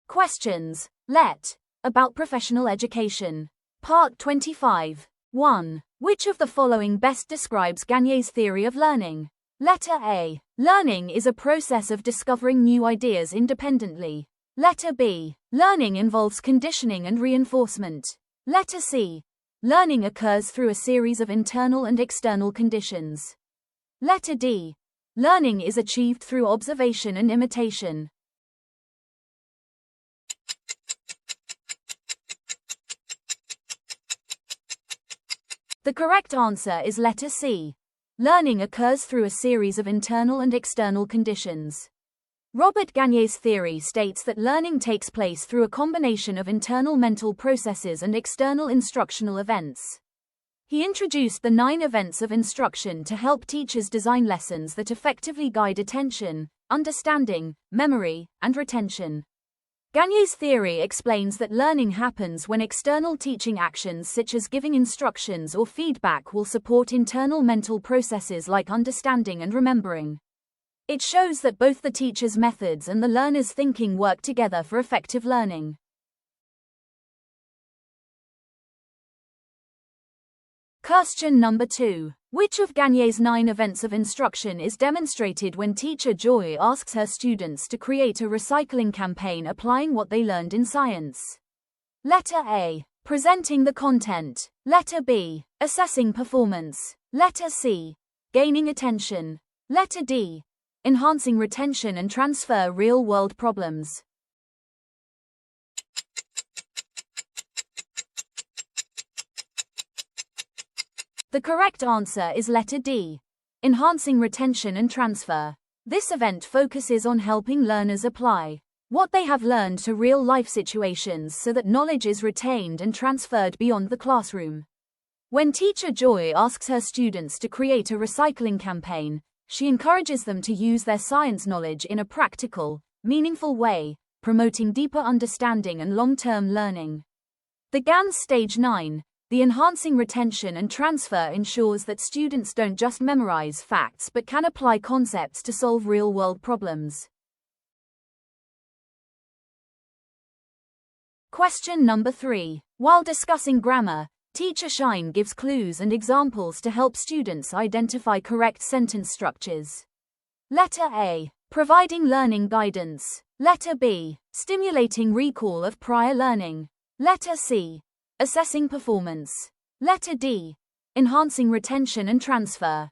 Questions. Let. About professional education. Part 25. 1. Which of the following best describes Gagné's theory of learning? Letter A. Learning is a process of discovering new ideas independently. Letter B. Learning involves conditioning and reinforcement. Letter C. Learning occurs through a series of internal and external conditions. Letter D. Learning is achieved through observation and imitation. The correct answer is letter C. Learning occurs through a series of internal and external conditions. Robert Gagné's theory states that learning takes place through a combination of internal mental processes and external instructional events. He introduced the 9 events of instruction to help teachers design lessons that effectively guide attention, understanding, memory, and retention. Gagné's theory explains that learning happens when external teaching actions such as giving instructions or feedback will support internal mental processes like understanding and remembering. It shows that both the teacher's methods and the learner's thinking work together for effective learning. Question number 2. Which of Gagné's 9 events of instruction is demonstrated when teacher Joy asks her students to create a recycling campaign applying what they learned in science? Letter A. Presenting the content. Letter B. Assessing performance. Letter C. Gaining attention. Letter D. Enhancing retention and transfer real-world problems. The correct answer is letter D. Enhancing retention and transfer. This event focuses on helping learners apply what they have learned to real-life situations so that knowledge is retained and transferred beyond the classroom. When teacher Joy asks her students to create a recycling campaign, she encourages them to use their science knowledge in a practical, meaningful way, promoting deeper understanding and long-term learning. The GANS Stage 9. The enhancing retention and transfer ensures that students don't just memorize facts but can apply concepts to solve real-world problems. Question number 3. While discussing grammar, teacher Shine gives clues and examples to help students identify correct sentence structures. Letter A. Providing learning guidance. Letter B. Stimulating recall of prior learning. Letter C. Assessing performance. Letter D. Enhancing retention and transfer.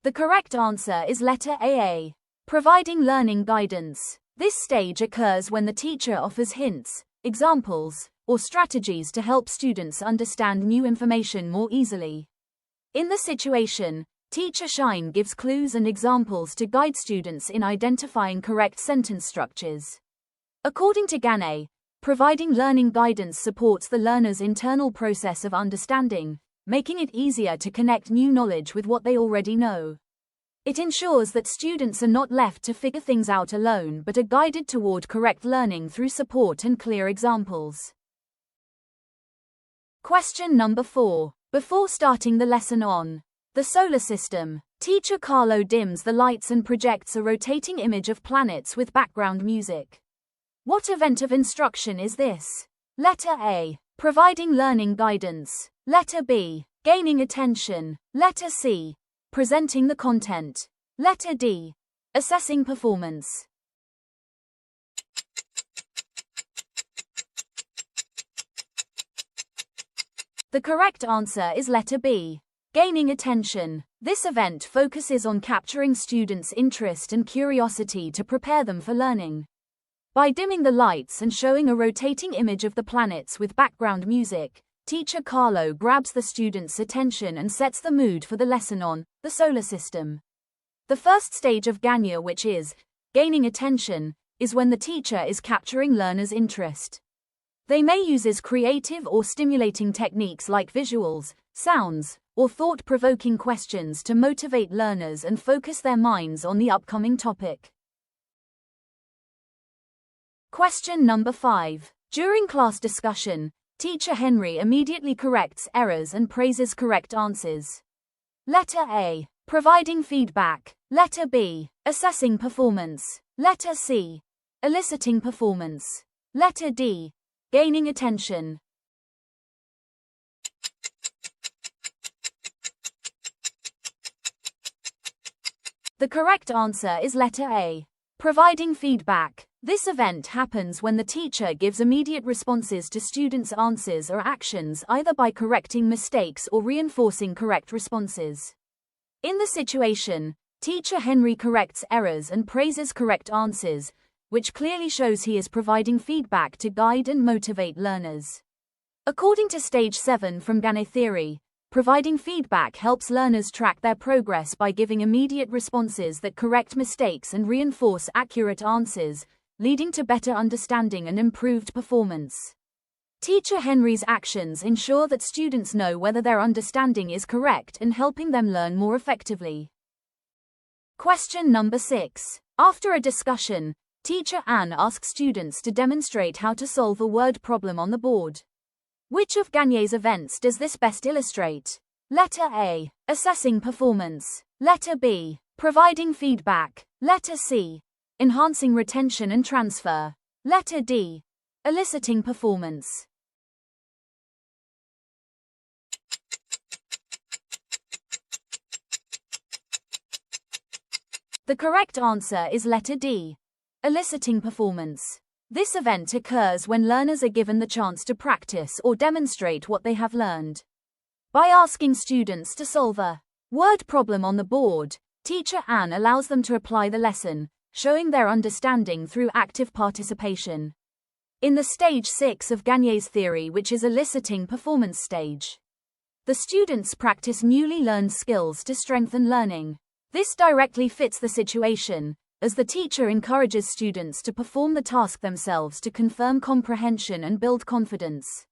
The correct answer is letter A. Providing learning guidance. This stage occurs when the teacher offers hints, examples, or strategies to help students understand new information more easily. In the situation, teacher Shine gives clues and examples to guide students in identifying correct sentence structures. According to Gagné, providing learning guidance supports the learner's internal process of understanding, making it easier to connect new knowledge with what they already know. It ensures that students are not left to figure things out alone but are guided toward correct learning through support and clear examples. Question number 4. Before starting the lesson on the solar system, teacher Carlo dims the lights and projects a rotating image of planets with background music. What event of instruction is this? Letter A. Providing learning guidance. Letter B. Gaining attention. Letter C. Presenting the content. Letter D. Assessing performance. The correct answer is letter B. Gaining attention. This event focuses on capturing students' interest and curiosity to prepare them for learning. By dimming the lights and showing a rotating image of the planets with background music, teacher Carlo grabs the students' attention and sets the mood for the lesson on the solar system. The first stage of Gagné, which is gaining attention, is when the teacher is capturing learners' interest. They may use creative or stimulating techniques like visuals, sounds, or thought-provoking questions to motivate learners and focus their minds on the upcoming topic. Question number 5. During class discussion, teacher Henry immediately corrects errors and praises correct answers. Letter A. Providing feedback. Letter B. Assessing performance. Letter C. Eliciting performance. Letter D. Gaining attention. The correct answer is letter A. Providing feedback. This event happens when the teacher gives immediate responses to students' answers or actions, either by correcting mistakes or reinforcing correct responses. In the situation, Teacher Henry corrects errors and praises correct answers, which clearly shows he is providing feedback to guide and motivate learners. According to Stage 7 from Gagne theory, providing feedback helps learners track their progress by giving immediate responses that correct mistakes and reinforce accurate answers, leading to better understanding and improved performance. Teacher Henry's actions ensure that students know whether their understanding is correct and helping them learn more effectively. Question number 6. After a discussion, Teacher Anne asks students to demonstrate how to solve a word problem on the board. Which of Gagne's events does this best illustrate? Letter A. Assessing performance. Letter B. Providing feedback. Letter C. Enhancing retention and transfer. Letter D. Eliciting performance. The correct answer is letter D. Eliciting performance. This event occurs when learners are given the chance to practice or demonstrate what they have learned. By asking students to solve a word problem on the board, Teacher Anne allows them to apply the lesson, showing their understanding through active participation. In the Stage 6 of Gagne's theory, which is eliciting performance stage, the students practice newly learned skills to strengthen learning. This directly fits the situation, as the teacher encourages students to perform the task themselves to confirm comprehension and build confidence.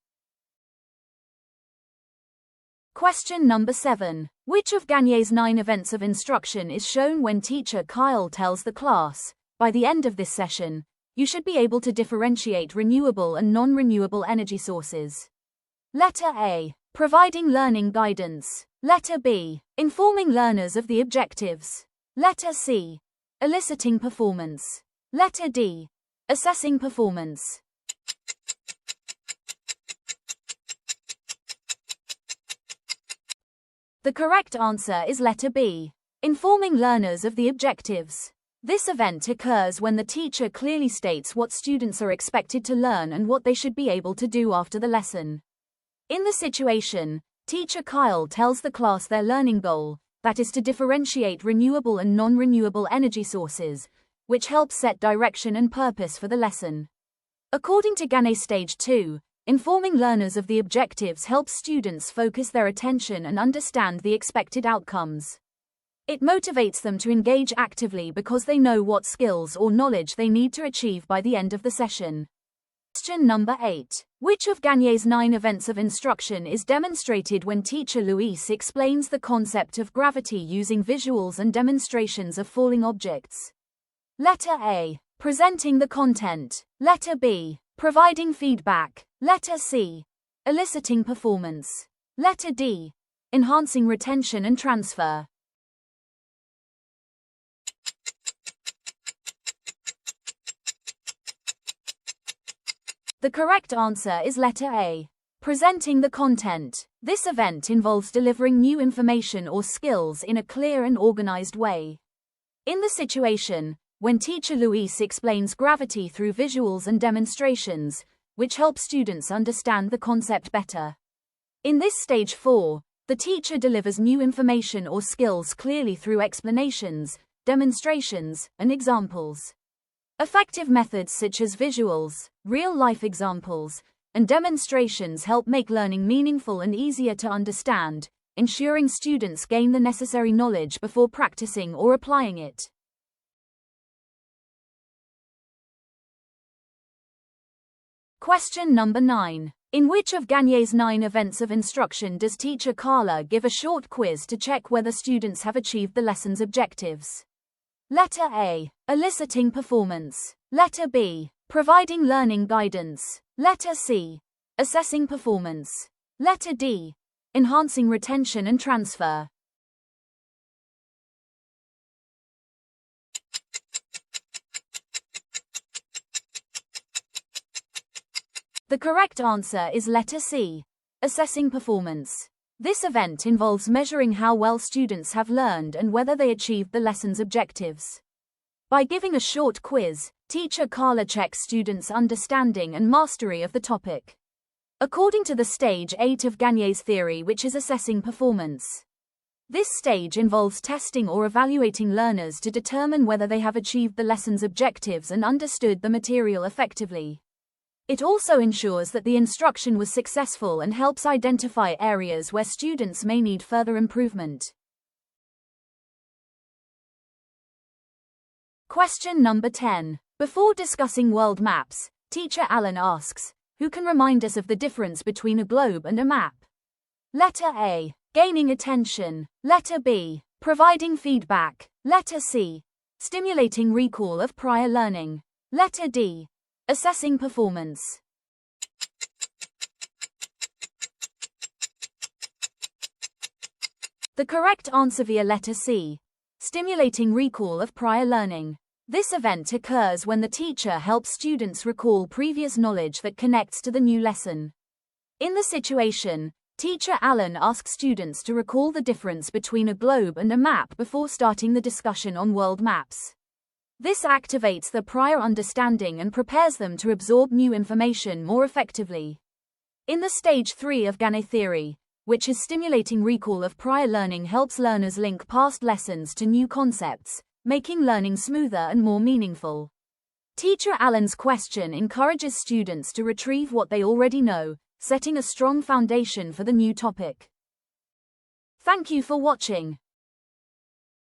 Question number 7. Which of Gagne's 9 events of instruction is shown when Teacher Kyle tells the class, by the end of this session, you should be able to differentiate renewable and non-renewable energy sources? Letter A. Providing learning guidance. Letter B. Informing learners of the objectives. Letter C. Eliciting performance. Letter D. Assessing performance. The correct answer is letter B. Informing learners of the objectives. This event occurs when the teacher clearly states what students are expected to learn and what they should be able to do after the lesson. In the situation, Teacher Kyle tells the class their learning goal, that is to differentiate renewable and non-renewable energy sources, which helps set direction and purpose for the lesson. According to Gagne Stage 2, informing learners of the objectives helps students focus their attention and understand the expected outcomes. It motivates them to engage actively because they know what skills or knowledge they need to achieve by the end of the session. Question number 8. Which of Gagne's 9 events of instruction is demonstrated when Teacher Louise explains the concept of gravity using visuals and demonstrations of falling objects? Letter A. Presenting the content. Letter B. Providing feedback. Letter C. Eliciting performance. Letter D. Enhancing retention and transfer. The correct answer is letter A. Presenting the content. This event involves delivering new information or skills in a clear and organized way. In the situation, when Teacher Louise explains gravity through visuals and demonstrations, which help students understand the concept better. In this Stage 4, the teacher delivers new information or skills clearly through explanations, demonstrations, and examples. Effective methods such as visuals, real-life examples, and demonstrations help make learning meaningful and easier to understand, ensuring students gain the necessary knowledge before practicing or applying it. Question number 9. In which of Gagne's 9 events of instruction does Teacher Carla give a short quiz to check whether students have achieved the lesson's objectives? Letter A. Eliciting performance. Letter B. Providing learning guidance. Letter C. Assessing performance. Letter D. Enhancing retention and transfer. The correct answer is letter C. Assessing performance. This event involves measuring how well students have learned and whether they achieved the lesson's objectives. By giving a short quiz, teacher Carla checks students' understanding and mastery of the topic. According to the stage 8 of Gagne's theory, which is assessing performance. This stage involves testing or evaluating learners to determine whether they have achieved the lesson's objectives and understood the material effectively. It also ensures that the instruction was successful and helps identify areas where students may need further improvement. Question number 10. Before discussing world maps, teacher Allen asks, who can remind us of the difference between a globe and a map? Letter A. Gaining attention. Letter B. Providing feedback. Letter C. Stimulating recall of prior learning. Letter D. Assessing performance. The correct answer via letter C. Stimulating recall of prior learning. This event occurs when the teacher helps students recall previous knowledge that connects to the new lesson. In the situation, teacher Allen asks students to recall the difference between a globe and a map before starting the discussion on world maps. This activates their prior understanding and prepares them to absorb new information more effectively. In the stage 3 of Gagne theory, which is stimulating recall of prior learning, helps learners link past lessons to new concepts, making learning smoother and more meaningful. Teacher Allen's question encourages students to retrieve what they already know, setting a strong foundation for the new topic. Thank you for watching.